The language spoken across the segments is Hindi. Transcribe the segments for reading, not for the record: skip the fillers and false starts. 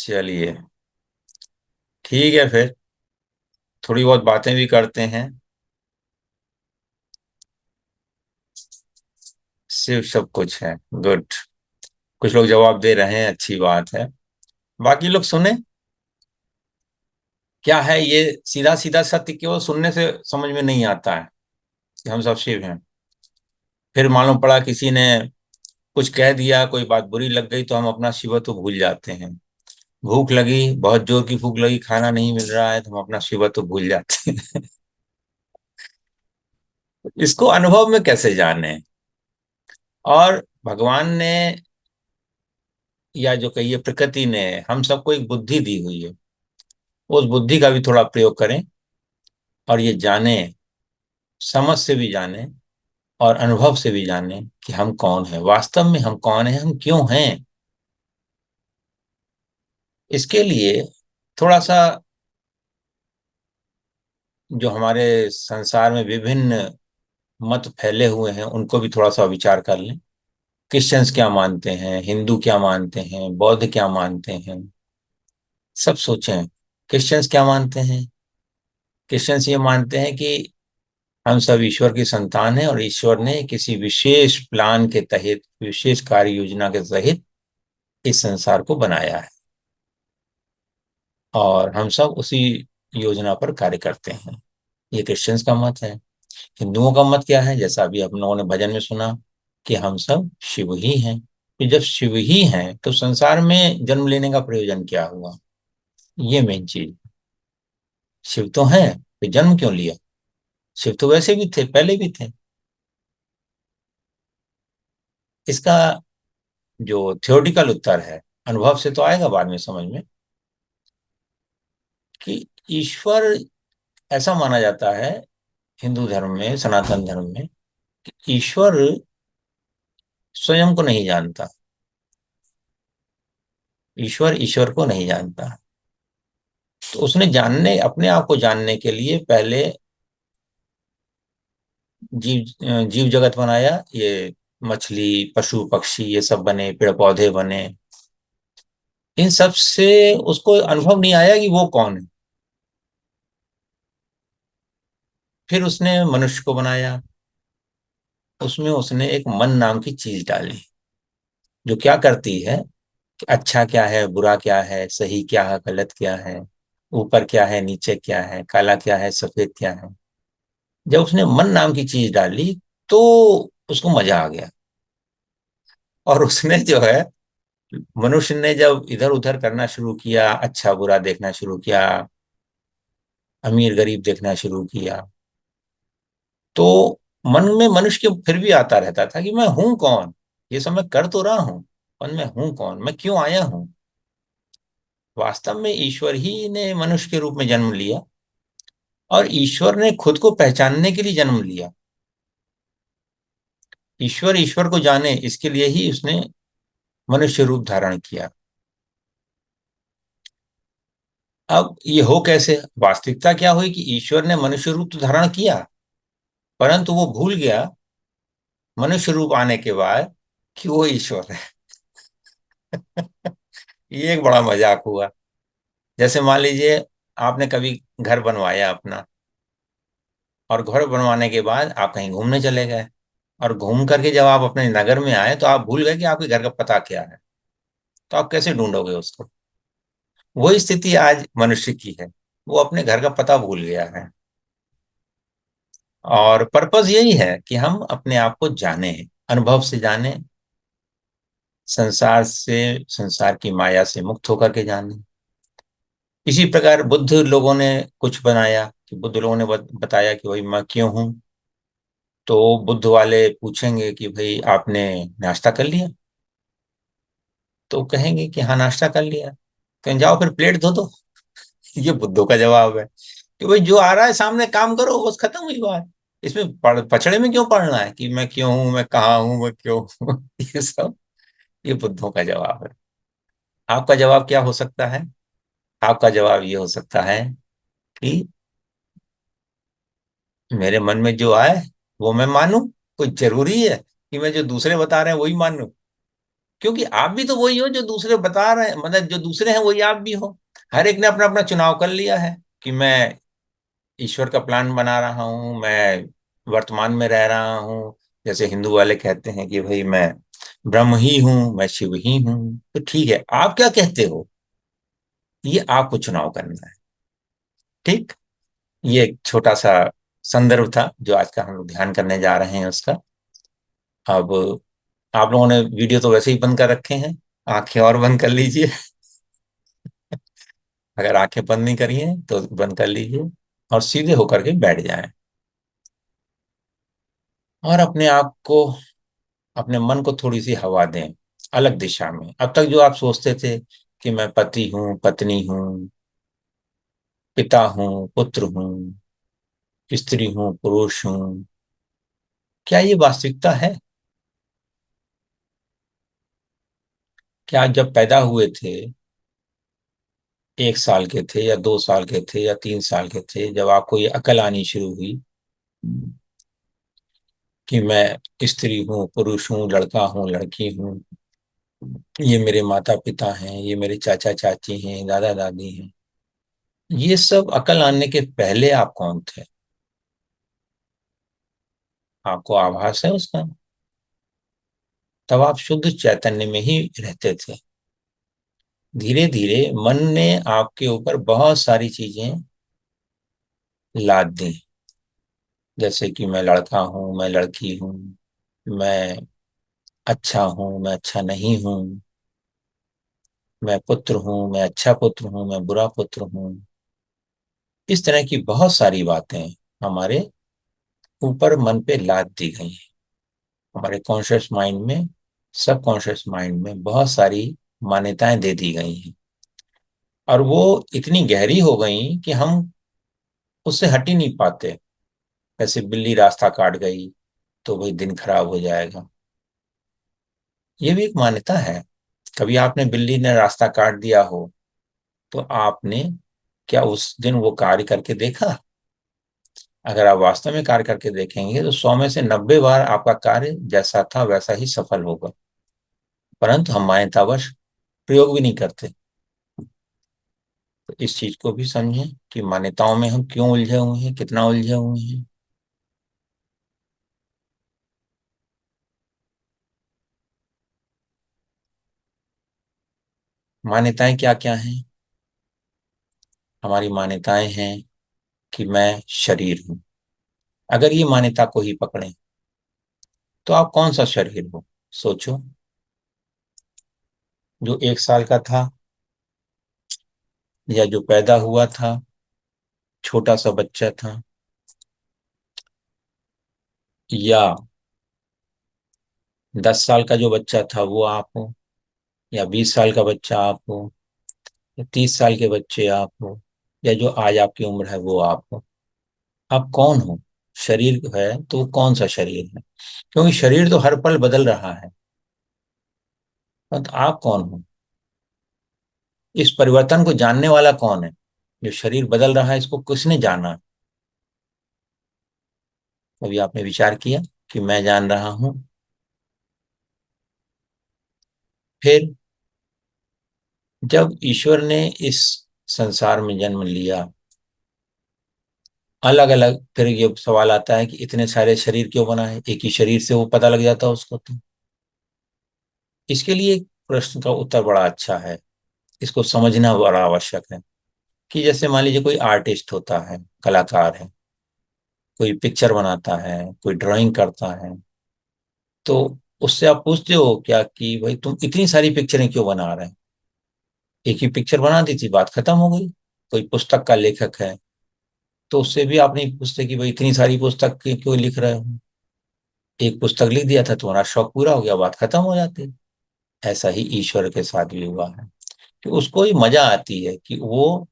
चलिए, ठीक है फिर। थोड़ी बहुत बातें भी करते हैं। सिर्फ सब कुछ है। गुड। कुछ लोग जवाब दे रहे हैं, अच्छी बात है। बाकी लोग सुने। क्या है ये? सीधा सीधा सत्य केवल सुनने से समझ में नहीं आता है कि हम सब शिव हैं। फिर मालूम पड़ा किसी ने कुछ कह दिया, कोई बात बुरी लग गई तो हम अपना शिवत्व भूल जाते हैं। भूख लगी, बहुत जोर की भूख लगी, खाना नहीं मिल रहा है तो हम अपना शिवत्व भूल जाते हैं। इसको अनुभव में कैसे जाने? और भगवान ने, या जो कहिए प्रकृति ने, हम सबको एक बुद्धि दी हुई है। उस बुद्धि का भी थोड़ा प्रयोग करें और ये जाने, समझ से भी जाने और अनुभव से भी जाने कि हम कौन हैं, वास्तव में हम कौन हैं, हम क्यों हैं। इसके लिए थोड़ा सा जो हमारे संसार में विभिन्न मत फैले हुए हैं उनको भी थोड़ा सा विचार कर लें। क्रिश्चियंस क्या मानते हैं, हिंदू क्या मानते हैं, बौद्ध क्या मानते हैं, सब सोचें। क्रिश्चियंस क्या मानते हैं? क्रिश्चियंस ये मानते हैं कि हम सब ईश्वर की संतान हैं और ईश्वर ने किसी विशेष प्लान के तहत, विशेष कार्य योजना के तहत इस संसार को बनाया है और हम सब उसी योजना पर कार्य करते हैं। ये क्रिश्चियंस का मत है। हिंदुओं का मत क्या है? जैसा अभी हम लोगों ने भजन में सुना कि हम सब शिव ही हैं। तो जब शिव ही हैं तो संसार में जन्म लेने का प्रयोजन क्या हुआ? ये मेन चीज। शिव तो हैं, फिर जन्म क्यों लिया? शिव तो वैसे भी थे, पहले भी थे। इसका जो थ्योरेटिकल उत्तर है, अनुभव से तो आएगा बाद में समझ में, कि ईश्वर, ऐसा माना जाता है हिंदू धर्म में, सनातन धर्म में, कि ईश्वर स्वयं को नहीं जानता। ईश्वर ईश्वर को नहीं जानता। तो उसने जानने, अपने आप को जानने के लिए पहले जीव जगत बनाया। ये मछली, पशु पक्षी ये सब बने, पेड़ पौधे बने। इन सब से उसको अनुभव नहीं आया कि वो कौन है। फिर उसने मनुष्य को बनाया। उसमें उसने एक मन नाम की चीज डाली, जो क्या करती है कि अच्छा क्या है, बुरा क्या है, सही क्या है, गलत क्या है, ऊपर क्या है, नीचे क्या है, काला क्या है, सफेद क्या है। जब उसने मन नाम की चीज डाली तो उसको मजा आ गया। और उसने जो है, मनुष्य ने जब इधर उधर करना शुरू किया, अच्छा बुरा देखना शुरू किया, अमीर गरीब देखना शुरू किया, तो मन में मनुष्य के फिर भी आता रहता था कि मैं हूं कौन। ये सब मैं कर तो रहा हूं, पर मैं हूं कौन, मैं क्यों आया हूं। वास्तव में ईश्वर ही ने मनुष्य के रूप में जन्म लिया और ईश्वर ने खुद को पहचानने के लिए जन्म लिया। ईश्वर ईश्वर को जाने, इसके लिए ही उसने मनुष्य रूप धारण किया। अब ये हो कैसे? वास्तविकता क्या हुई कि ईश्वर ने मनुष्य रूप तो धारण किया, परंतु वो भूल गया मनुष्य रूप आने के बाद कि वो ईश्वर है। ये एक बड़ा मजाक हुआ। जैसे मान लीजिए आपने कभी घर बनवाया अपना, और घर बनवाने के बाद आप कहीं घूमने चले गए, और घूम करके जब आप अपने नगर में आए तो आप भूल गए कि आपके घर का पता क्या है। तो आप कैसे ढूंढोगे उसको? वही स्थिति आज मनुष्य की है। वो अपने घर का पता भूल गया है। और पर्पस यही है कि हम अपने आप को जाने, अनुभव से जाने, संसार से, संसार की माया से मुक्त होकर के जाने। इसी प्रकार बुद्ध लोगों ने कुछ बनाया, कि बुद्ध लोगों ने बताया कि भाई मैं क्यों हूं। तो बुद्ध वाले पूछेंगे कि भाई आपने नाश्ता कर लिया? तो कहेंगे कि हाँ नाश्ता कर लिया। कहें जाओ फिर प्लेट धो दो। ये बुद्धों का जवाब है कि भाई जो आ रहा है सामने काम करो, बस खत्म हुई बात। इसमें पचड़े में क्यों पड़ना है कि मैं क्यों हूं, मैं कहाँ हूं, मैं क्यों हूं। ये सब, ये बुद्धों का जवाब है। आपका जवाब क्या हो सकता है? आपका जवाब ये हो सकता है कि मेरे मन में जो आए वो मैं मानूं। कोई जरूरी है कि मैं जो दूसरे बता रहे हैं वही मानूं? क्योंकि आप भी तो वही हो जो दूसरे बता रहे हैं, मतलब जो दूसरे हैं वही आप भी हो। हर एक ने अपना अपना चुनाव कर लिया है कि मैं ईश्वर का प्लान बना रहा हूं, मैं वर्तमान में रह रहा हूं। जैसे हिंदू वाले कहते हैं कि भाई मैं ब्रह्म ही हूं, मैं शिव ही हूं। तो ठीक है, आप क्या कहते हो, ये आपको चुनाव करना है। ठीक। ये एक छोटा सा संदर्भ था जो आज का हम लोग ध्यान करने जा रहे हैं उसका। अब आप लोगों ने वीडियो तो वैसे ही बंद कर रखे हैं, आंखें और बंद कर लीजिए। अगर आंखें बंद नहीं करी हैं तो बंद कर लीजिए और सीधे होकर के बैठ जाएं और अपने आप को, अपने मन को थोड़ी सी हवा दें अलग दिशा में। अब तक जो आप सोचते थे कि मैं पति हूँ, पत्नी हूँ, पिता हूँ, पुत्र हूँ, स्त्री हूँ, पुरुष हूँ, क्या ये वास्तविकता है? क्या जब पैदा हुए थे, 1 साल के थे या 2 साल के थे या 3 साल के थे, जब आपको ये अकल आनी शुरू हुई कि मैं स्त्री हूँ, पुरुष हूँ, लड़का हूँ, लड़की हूँ, ये मेरे माता पिता हैं, ये मेरे चाचा चाची हैं, दादा दादी हैं, ये सब अकल आने के पहले आप कौन थे? आपको आभास है उसका? तब आप शुद्ध चैतन्य में ही रहते थे। धीरे धीरे मन ने आपके ऊपर बहुत सारी चीजें लाद दी, जैसे कि मैं लड़का हूं, मैं लड़की हूं, मैं अच्छा हूं, मैं अच्छा नहीं हूं, मैं पुत्र हूं, मैं अच्छा पुत्र हूं, मैं बुरा पुत्र हूं। इस तरह की बहुत सारी बातें हमारे ऊपर मन पे लाद दी गई हैं। हमारे कॉन्शियस माइंड में, सब कॉन्शियस माइंड में बहुत सारी मान्यताएं दे दी गई हैं और वो इतनी गहरी हो गई कि हम उससे हट ही नहीं पाते। जैसे बिल्ली रास्ता काट गई तो भाई दिन खराब हो जाएगा, ये भी एक मान्यता है। कभी आपने, बिल्ली ने रास्ता काट दिया हो तो आपने क्या उस दिन वो कार्य करके देखा? अगर आप वास्तव में कार्य करके देखेंगे तो 100 में से 90 बार आपका कार्य जैसा था वैसा ही सफल होगा, परंतु हम मान्यतावश प्रयोग भी नहीं करते। तो इस चीज को भी समझें कि मान्यताओं में हम क्यों उलझे हुए हैं, कितना उलझे हुए हैं। मान्यताएं क्या क्या हैं? हमारी मान्यताएं हैं कि मैं शरीर हूं। अगर ये मान्यता को ही पकड़ें तो आप कौन सा शरीर हो? सोचो। जो 1 साल का था, या जो पैदा हुआ था, छोटा सा बच्चा था, या 10 साल का जो बच्चा था वो आप हो, या 20 साल का बच्चा आप हो, या 30 साल के बच्चे आप हो, या जो आज आपकी उम्र है वो आप हो। आप कौन हो? शरीर है तो वो कौन सा शरीर है? क्योंकि शरीर तो हर पल बदल रहा है, तो आप कौन हो? इस परिवर्तन को जानने वाला कौन है? जो शरीर बदल रहा है इसको किसने जाना? अभी आपने विचार किया कि मैं जान रहा हूं? फिर जब ईश्वर ने इस संसार में जन्म लिया, अलग अलग, फिर ये सवाल आता है कि इतने सारे शरीर क्यों बना है? एक ही शरीर से वो पता लग जाता है उसको तो। इसके लिए एक प्रश्न का उत्तर बड़ा अच्छा है, इसको समझना बड़ा आवश्यक है। कि जैसे मान लीजिए कोई आर्टिस्ट होता है, कलाकार है, कोई पिक्चर बनाता है, कोई ड्राइंग करता है, तो उससे आप पूछते हो क्या कि भाई तुम इतनी सारी पिक्चरें क्यों बना रहे हैं? एक ही पिक्चर बना दी थी, बात खत्म हो गई। कोई पुस्तक का लेखक है तो उससे भी आप नहीं पूछते कि भाई इतनी सारी पुस्तक क्यों लिख रहे हो? एक पुस्तक लिख दिया था, तुम्हारा शौक पूरा हो गया, बात खत्म हो जाती। ऐसा ही ईश्वर के साथ भी हुआ है कि उसको ही मजा आती है कि वो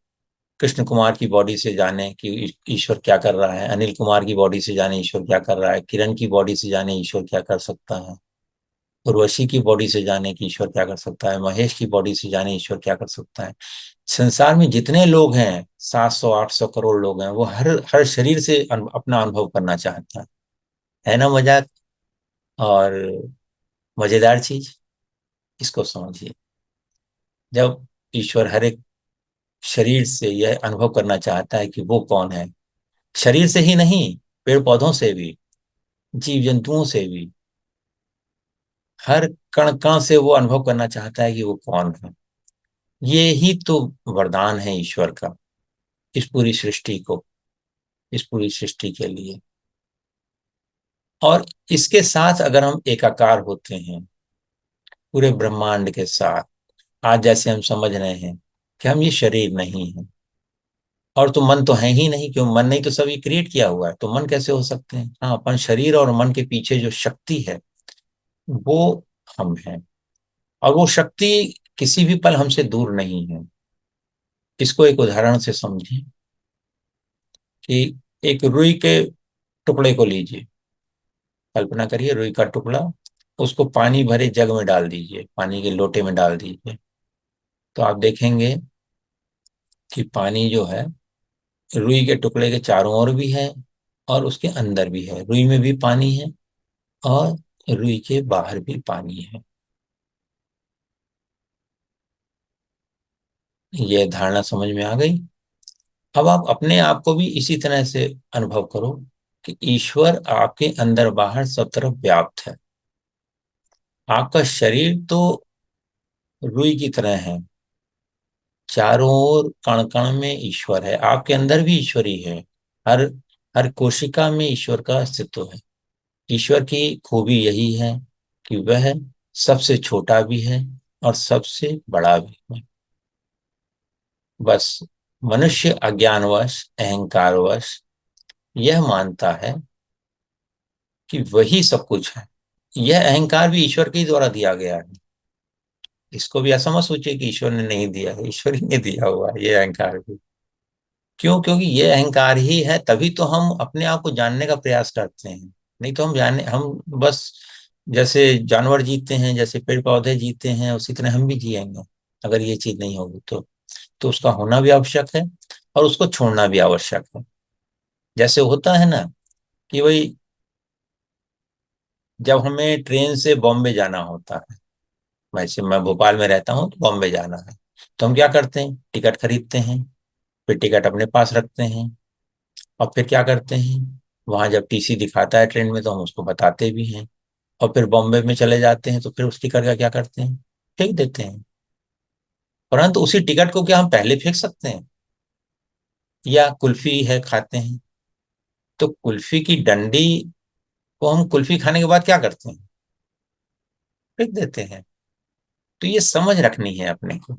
कृष्ण कुमार की बॉडी से जाने कि ईश्वर क्या कर रहा है, अनिल कुमार की बॉडी से जाने ईश्वर क्या कर रहा है, किरण की बॉडी से जाने ईश्वर क्या कर सकता है, उर्वशी की बॉडी से जाने कि ईश्वर क्या कर सकता है, महेश की बॉडी से जाने ईश्वर क्या कर सकता है। संसार में जितने लोग हैं, 700 800 करोड़ लोग हैं, वो हर हर शरीर से अपना अनुभव करना चाहता है ना? मजाक और मजेदार चीज। इसको समझिए। जब ईश्वर हर एक शरीर से यह अनुभव करना चाहता है कि वो कौन है, शरीर से ही नहीं, पेड़ पौधों से भी, जीव जंतुओं से भी, हर कण कण से वो अनुभव करना चाहता है कि वो कौन है। ये ही तो वरदान है ईश्वर का इस पूरी सृष्टि को, इस पूरी सृष्टि के लिए। और इसके साथ अगर हम एकाकार होते हैं पूरे ब्रह्मांड के साथ, आज जैसे हम समझ रहे हैं कि हम ये शरीर नहीं है, और तो मन तो है ही नहीं, क्यों, मन नहीं तो सभी क्रिएट किया हुआ है, तो मन कैसे हो सकते हैं। हाँ, अपन शरीर और मन के पीछे जो शक्ति है वो हम हैं, और वो शक्ति किसी भी पल हमसे दूर नहीं है। इसको एक उदाहरण से समझें कि एक रुई के टुकड़े को लीजिए, कल्पना करिए रुई का टुकड़ा, उसको पानी भरे जग में डाल दीजिए, पानी के लोटे में डाल दीजिए, तो आप देखेंगे कि पानी जो है रुई के टुकड़े के चारों ओर भी है और उसके अंदर भी है, रुई में भी पानी है और रुई के बाहर भी पानी है। यह धारणा समझ में आ गई। अब आप अपने आप को भी इसी तरह से अनुभव करो कि ईश्वर आपके अंदर बाहर सब तरफ व्याप्त है। आपका शरीर तो रुई की तरह है, चारों ओर कण कण में ईश्वर है, आपके अंदर भी ईश्वर ही है, हर हर कोशिका में ईश्वर का अस्तित्व है। ईश्वर की खूबी यही है कि वह सबसे छोटा भी है और सबसे बड़ा भी है। बस मनुष्य अज्ञानवश अहंकारवश यह मानता है कि वही सब कुछ है। यह अहंकार भी ईश्वर के ही द्वारा दिया गया है। इसको भी ऐसा मत सोचिए कि ईश्वर ने नहीं दिया है, ईश्वर ही ने दिया हुआ है ये अहंकार भी। क्यों? क्योंकि ये अहंकार ही है, तभी तो हम अपने आप को जानने का प्रयास करते हैं। नहीं तो हम बस जैसे जानवर जीते हैं, जैसे पेड़ पौधे जीते हैं, उसी तरह हम भी जिएंगे। अगर ये चीज नहीं होगी तो उसका होना भी आवश्यक है और उसको छोड़ना भी आवश्यक है। जैसे होता है ना कि भाई, जब हमें ट्रेन से बॉम्बे जाना होता है, वैसे मैं भोपाल में रहता हूँ तो बॉम्बे जाना है, तो हम क्या करते हैं, टिकट खरीदते हैं, फिर टिकट अपने पास रखते हैं, और फिर क्या करते हैं, वहां जब टीसी दिखाता है ट्रेन में तो हम उसको बताते भी हैं, और फिर बॉम्बे में चले जाते हैं तो फिर उस टिकट का क्या करते हैं, फेंक देते हैं। परंतु उसी टिकट को क्या हम पहले फेंक सकते हैं? या कुल्फी है खाते हैं, तो कुल्फी की डंडी को हम कुल्फी खाने के बाद क्या करते हैं, फेंक देते हैं। तो ये समझ रखनी है अपने को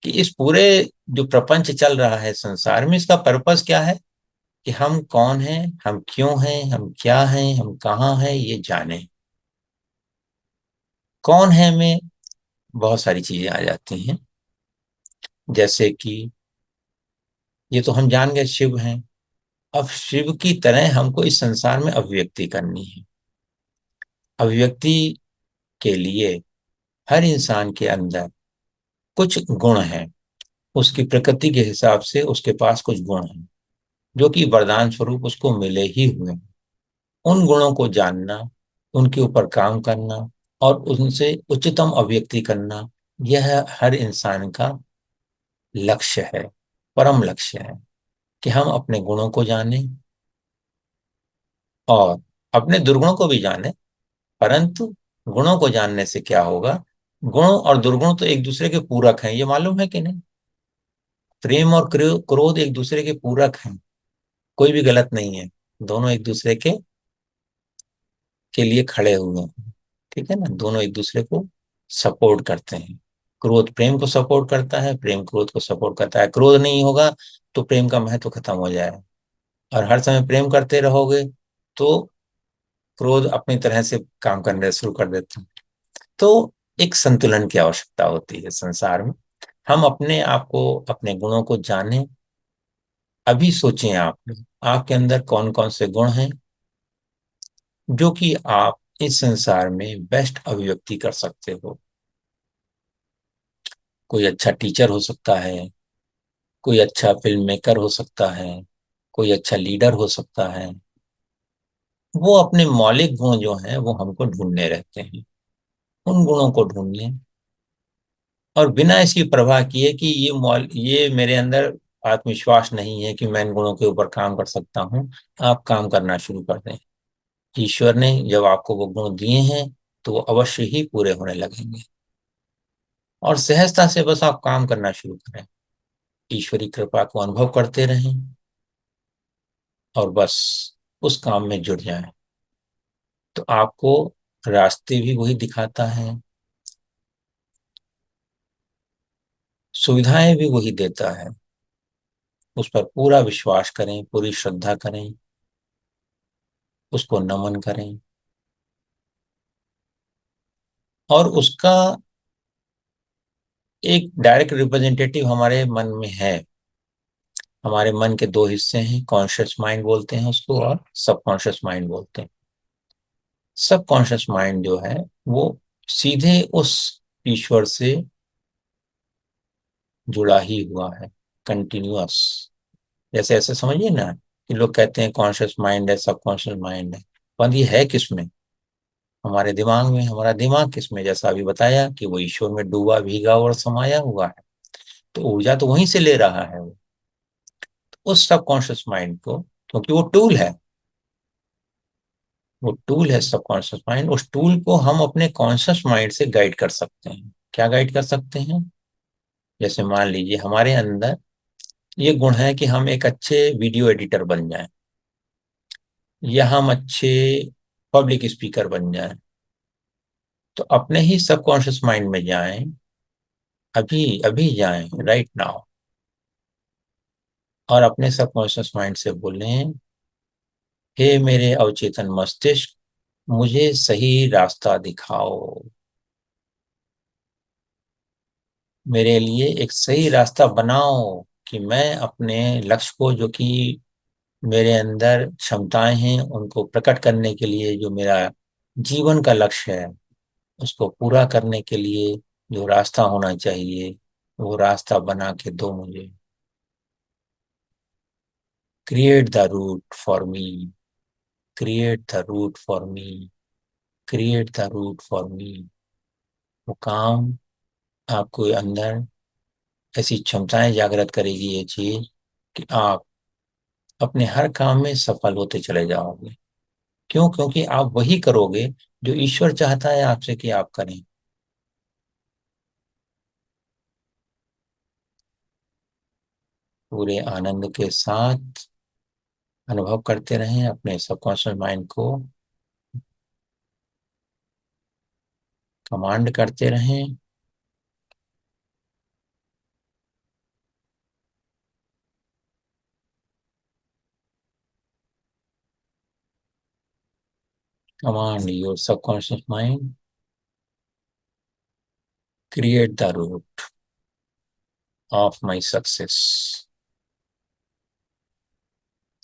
कि इस पूरे जो प्रपंच चल रहा है संसार में, इसका पर्पस क्या है, कि हम कौन हैं, हम क्यों हैं, हम क्या हैं, हम कहाँ हैं, ये जाने। कौन है में बहुत सारी चीजें आ जाती हैं, जैसे कि ये तो हम जान गए शिव हैं। अब शिव की तरह हमको इस संसार में अभिव्यक्ति करनी है। अभिव्यक्ति के लिए हर इंसान के अंदर कुछ गुण हैं, उसकी प्रकृति के हिसाब से उसके पास कुछ गुण हैं जो कि वरदान स्वरूप उसको मिले ही हुए हैं। उन गुणों को जानना, उनके ऊपर काम करना और उनसे उच्चतम अभिव्यक्ति करना, यह हर इंसान का लक्ष्य है, परम लक्ष्य है, कि हम अपने गुणों को जानें और अपने दुर्गुणों को भी जानें। परंतु गुणों को जानने से क्या होगा, गुण और दुर्गुण तो एक दूसरे के पूरक हैं, ये मालूम है कि नहीं? प्रेम और क्रोध एक दूसरे के पूरक हैं, कोई भी गलत नहीं है, दोनों एक दूसरे के लिए खड़े हुए हैं। ठीक है ना, दोनों एक दूसरे को सपोर्ट करते हैं। क्रोध प्रेम को सपोर्ट करता है, प्रेम क्रोध को सपोर्ट करता है। क्रोध नहीं होगा तो प्रेम का महत्व खत्म हो जाएगा, और हर समय प्रेम करते रहोगे तो क्रोध अपनी तरह से काम करने शुरू कर देते हैं। तो एक संतुलन की आवश्यकता होती है संसार में। हम अपने आप को, अपने गुणों को जानें। अभी सोचें आप, आपके अंदर कौन कौन से गुण हैं जो कि आप इस संसार में बेस्ट अभिव्यक्ति कर सकते हो। कोई अच्छा टीचर हो सकता है, कोई अच्छा फिल्म मेकर हो सकता है, कोई अच्छा लीडर हो सकता है। वो अपने मौलिक गुण जो हैं वो हमको ढूंढने रहते हैं, उन गुणों को ढूंढ लें और बिना इसकी परवाह किए कि ये मेरे अंदर आत्मविश्वास नहीं है कि मैं इन गुणों के ऊपर काम कर सकता हूं, आप काम करना शुरू कर दें। ईश्वर ने जब आपको वो गुण दिए हैं तो वो अवश्य ही पूरे होने लगेंगे। और सहजता से बस आप काम करना शुरू करें, ईश्वरी कृपा को अनुभव करते रहें और बस उस काम में जुट जाएं। तो आपको रास्ते भी वही दिखाता है, सुविधाएं भी वही देता है। उस पर पूरा विश्वास करें, पूरी श्रद्धा करें, उसको नमन करें और उसका एक डायरेक्ट रिप्रेजेंटेटिव हमारे मन में है। हमारे मन के दो हिस्से हैं, कॉन्शियस माइंड बोलते हैं उसको और सबकॉन्शियस माइंड बोलते हैं। सबकॉन्शियस माइंड जो है वो सीधे उस ईश्वर से जुड़ा ही हुआ है, कंटिन्यूअस। जैसे ऐसे समझिए ना कि लोग कहते हैं कॉन्शियस माइंड है, सबकॉन्शियस माइंड है, पर ये है किसमें? हमारे दिमाग में। हमारा दिमाग किसमें? जैसा अभी बताया कि वो ईश्वर में डूबा, भीगा और समाया हुआ है, तो ऊर्जा तो वहीं से ले रहा है वो। उस सबकॉन्शियस माइंड को, क्योंकि वो टूल है, वो टूल है सबकॉन्शियस माइंड, उस टूल को हम अपने कॉन्शियस माइंड से गाइड कर सकते हैं। क्या गाइड कर सकते हैं? जैसे मान लीजिए हमारे अंदर ये गुण है कि हम एक अच्छे वीडियो एडिटर बन जाएं, या हम अच्छे पब्लिक स्पीकर बन जाएं। तो अपने ही सबकॉन्शियस माइंड में जाएं, अभी अभी जाएं, राइट नाउ, और अपने सबकॉन्शियस माइंड से बोलें, हे मेरे अवचेतन मस्तिष्क, मुझे सही रास्ता दिखाओ, मेरे लिए एक सही रास्ता बनाओ कि मैं अपने लक्ष्य को, जो कि मेरे अंदर क्षमताएं हैं उनको प्रकट करने के लिए, जो मेरा जीवन का लक्ष्य है उसको पूरा करने के लिए जो रास्ता होना चाहिए वो रास्ता बना के दो मुझे। Create the route for me, create the route for me, create the route for me. वो काम आपको अंदर ऐसी क्षमताएं जागृत करेगी ये चीज कि आप अपने हर काम में सफल होते चले जाओगे। क्यों? क्योंकि आप वही करोगे जो ईश्वर चाहता है आपसे कि आप करें। पूरे आनंद के साथ अनुभव करते रहें, अपने सबकॉन्शियस माइंड को कमांड करते रहें। Command your subconscious mind, create the route of my success.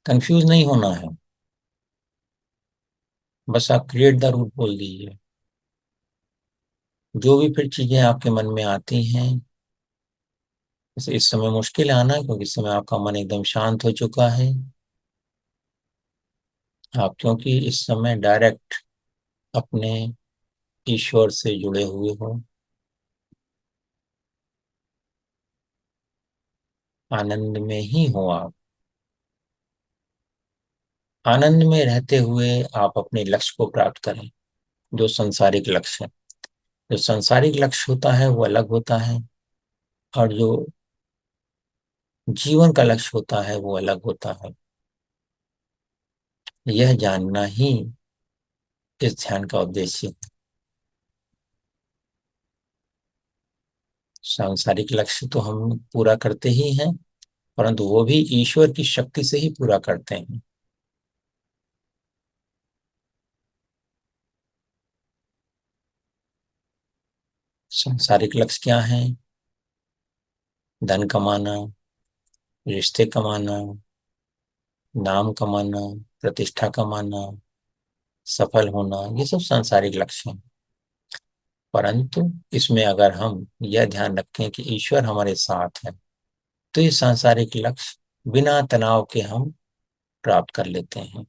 Confuse नहीं होना है, बस आप क्रिएट द रूट बोल दीजिए। जो भी फिर चीजें आपके मन में आती हैं, जैसे इस समय मुश्किल है आना क्योंकि इस समय आपका मन एकदम शांत हो चुका है। आप क्योंकि इस समय डायरेक्ट अपने ईश्वर से जुड़े हुए हो, आनंद में ही हो आप। आनंद में रहते हुए आप अपने लक्ष्य को प्राप्त करें, जो संसारिक लक्ष्य है। जो संसारिक लक्ष्य होता है वो अलग होता है, और जो जीवन का लक्ष्य होता है वो अलग होता है। यह जानना ही इस ध्यान का उद्देश्य है। सांसारिक लक्ष्य तो हम पूरा करते ही हैं, परंतु वो भी ईश्वर की शक्ति से ही पूरा करते हैं। सांसारिक लक्ष्य क्या है? धन कमाना, रिश्ते कमाना, नाम कमाना, प्रतिष्ठा कमाना, सफल होना, ये सब सांसारिक लक्ष्य हैं। परंतु इसमें अगर हम यह ध्यान रखें कि ईश्वर हमारे साथ है, तो ये सांसारिक लक्ष्य बिना तनाव के हम प्राप्त कर लेते हैं।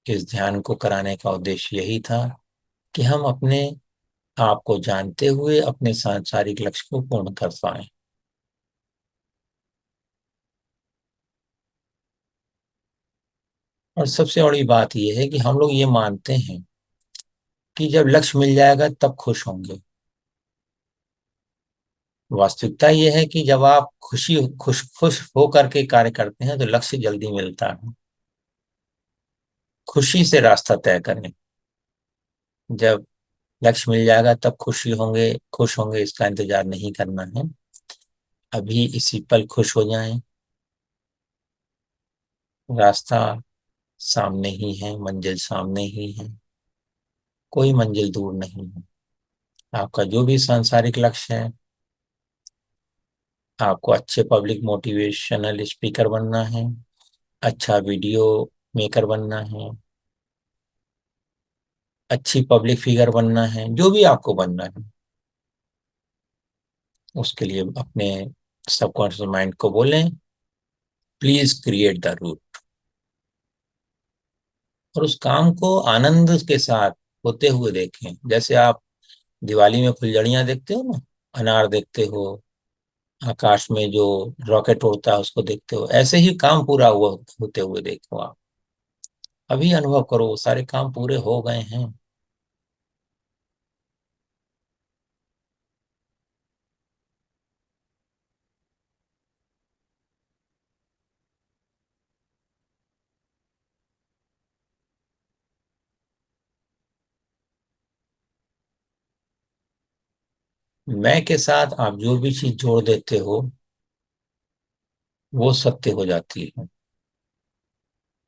इस ध्यान को कराने का उद्देश्य यही था कि हम अपने आप को जानते हुए अपने सांसारिक लक्ष्य को पूर्ण कर पाए। और सबसे बड़ी बात यह है कि हम लोग ये मानते हैं कि जब लक्ष्य मिल जाएगा तब खुश होंगे। वास्तविकता यह है कि जब आप खुश खुश हो करके कार्य करते हैं तो लक्ष्य जल्दी मिलता है। खुशी से रास्ता तय करें। जब लक्ष्य मिल जाएगा तब खुश होंगे इसका इंतजार नहीं करना है। अभी इसी पल खुश हो जाएं। रास्ता सामने ही है, मंजिल सामने ही है, कोई मंजिल दूर नहीं है। आपका जो भी सांसारिक लक्ष्य है, आपको अच्छे पब्लिक मोटिवेशनल स्पीकर बनना है, अच्छा वीडियो मेकर बनना है, अच्छी पब्लिक फिगर बनना है, जो भी आपको बनना है, उसके लिए अपने सबकॉन्शियस माइंड को बोलें, प्लीज क्रिएट द रूट। और उस काम को आनंद के साथ होते हुए देखें। जैसे आप दिवाली में फुलझड़ियां देखते हो ना, अनार देखते हो, आकाश में जो रॉकेट उड़ता है उसको देखते हो, ऐसे ही काम पूरा हुआ होते हुए देखो आप। अभी अनुभव करो वो सारे काम पूरे हो गए हैं। मैं के साथ आप जो भी चीज जोड़ देते हो वो सत्य हो जाती है।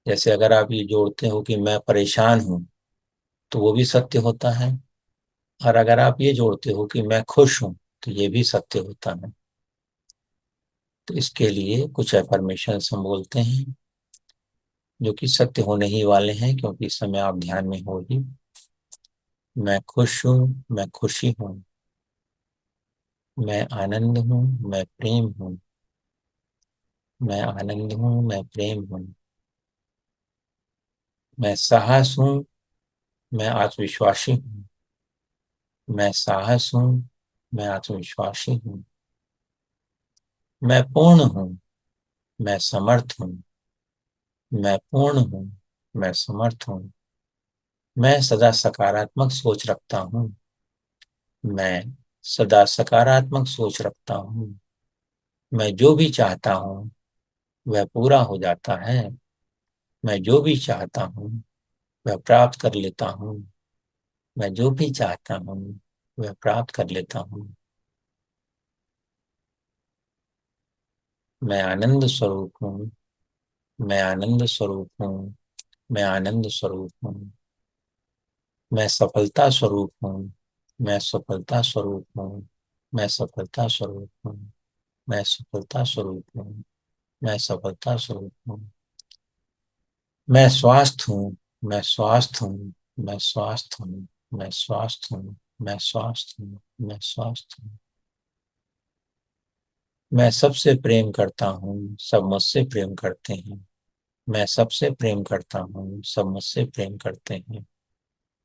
जैसे अगर आप ये जोड़ते हो कि मैं परेशान हूं तो वो भी सत्य होता है। और अगर आप ये जोड़ते हो कि मैं खुश हूं तो ये भी सत्य होता है। तो इसके लिए कुछ एफर्मेशन हम बोलते हैं जो कि सत्य होने ही वाले हैं, क्योंकि इस समय आप ध्यान में हो ही। मैं खुश हूँ, मैं खुशी हूँ, मैं आनंद हूँ, मैं प्रेम हूँ, मैं आनंद हूँ, मैं प्रेम हूँ, मैं साहस हूँ, मैं आत्मविश्वासी हूँ, मैं साहस हूँ, मैं आत्मविश्वासी हूँ, मैं पूर्ण हूँ, मैं समर्थ हूँ, मैं पूर्ण हूँ, मैं समर्थ हूँ, मैं सदा सकारात्मक सोच रखता हूँ, मैं सदा सकारात्मक सोच रखता हूँ, मैं जो भी चाहता हूँ वह पूरा हो जाता है, मैं जो भी चाहता हूँ वह प्राप्त कर लेता हूँ, मैं जो भी चाहता हूँ वह प्राप्त कर लेता हूँ, मैं आनंद स्वरूप हूँ, मैं आनंद स्वरूप हूँ, मैं आनंद स्वरूप हूँ, मैं सफलता स्वरूप हूँ, मैं सफलता स्वरूप हूँ, मैं सफलता स्वरूप हूँ, मैं सफलता स्वरूप हूँ, मैं सफलता स्वरूप हूँ, मैं स्वास्थ्य हूँ, मैं स्वास्थ्य हूँ, मैं स्वास्थ्य हूँ, मैं स्वास्थ्य हूँ, मैं स्वास्थ्य हूँ, मैं स्वास्थ्य हूँ, मैं सबसे प्रेम करता हूँ, सब मुझसे प्रेम करते हैं, मैं सबसे प्रेम करता हूँ, सब मुझसे प्रेम करते हैं,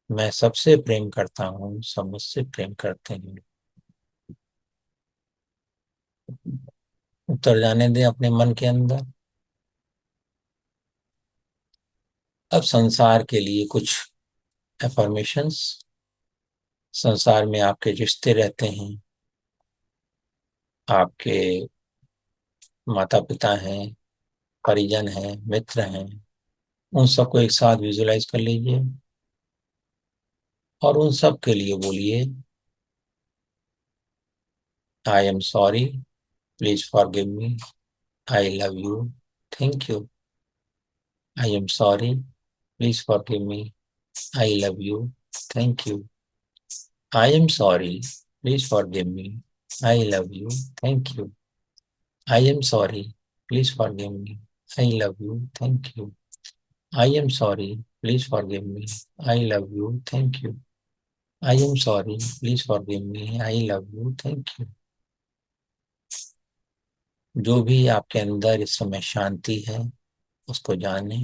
मैं सबसे प्रेम करता हूँ, सब मुझसे प्रेम करते हैं। उतर जाने दें अपने मन के अंदर। अब संसार के लिए कुछ एफर्मेशंस। संसार में आपके रिश्ते रहते हैं, आपके माता पिता हैं, परिजन हैं, मित्र हैं, उन सबको एक साथ विजुलाइज कर लीजिए और उन सब के लिए बोलिए, I am sorry, please forgive me, I love you, thank you. I am sorry, please forgive me, I love you, thank you. I am sorry, please forgive me, I love you, thank you. I am sorry, please forgive me, I love you, thank you. I am sorry, please forgive me, I love you, thank you. I am sorry, please forgive me, I love you, thank you. जो भी आपके अंदर इस समय शांति है उसको जाने।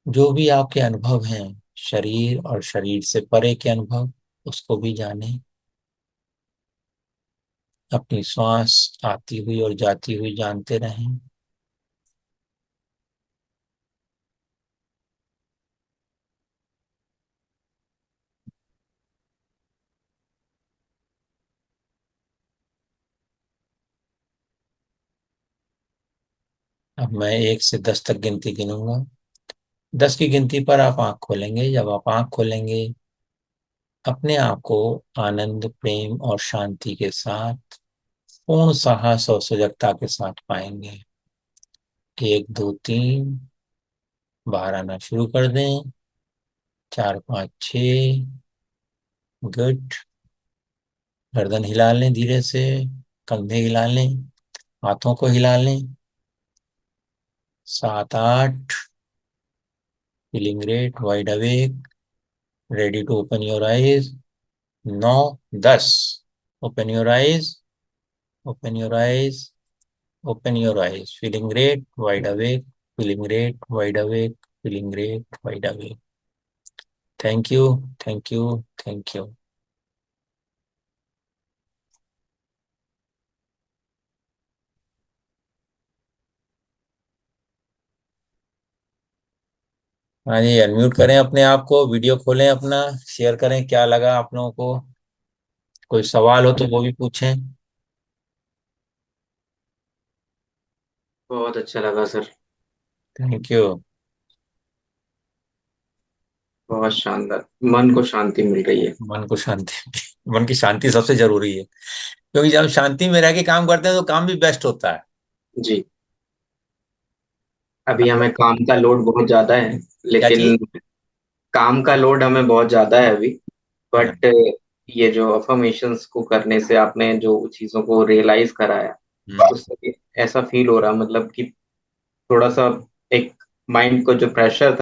जो भी आपके अनुभव हैं शरीर और शरीर से परे के अनुभव, उसको भी जाने। अपनी श्वास आती हुई और जाती हुई जानते रहें। अब मैं 1 से 10 तक गिनती गिनूंगा। 10 की गिनती पर आप आंख खोलेंगे। जब आप आंख खोलेंगे, अपने आप को आनंद, प्रेम और शांति के साथ, पूर्ण साहस और सजगता के साथ पाएंगे। 1, 2, 3, बाहर आना शुरू कर दें। 4, 5, 6। गुड। गर्दन हिला लें धीरे से, कंधे हिला लें, हाथों को हिला लें। 7, 8। Feeling great, wide awake, ready to open your eyes. 9, 10। Open your eyes, open your eyes, open your eyes. Feeling great, wide awake, feeling great, wide awake, feeling great, wide awake. Thank you, thank you, thank you. हाँ जी, अनम्यूट करें अपने आप को, वीडियो खोलें अपना, शेयर करें क्या लगा आप लोगों को। कोई सवाल हो तो वो भी पूछें। बहुत अच्छा लगा सर। Thank you. बहुत शानदार, मन को शांति मिल रही है। मन को शांति मन की शांति सबसे जरूरी है, क्योंकि जब शांति में रह के काम करते हैं तो काम भी बेस्ट होता है। जी। अभी हमें काम का लोड बहुत ज्यादा है, क्या लेकिन चीज? काम का लोड हमें बहुत ज्यादा है अभी। हाँ। बट ये जो अफर्मेशंस को करने से आपने जो चीजों को रियलाइज कराया, हम्म। उससे ऐसा फील हो रहा, मतलब कि थोड़ा सा एक माइंड को जो प्रेशर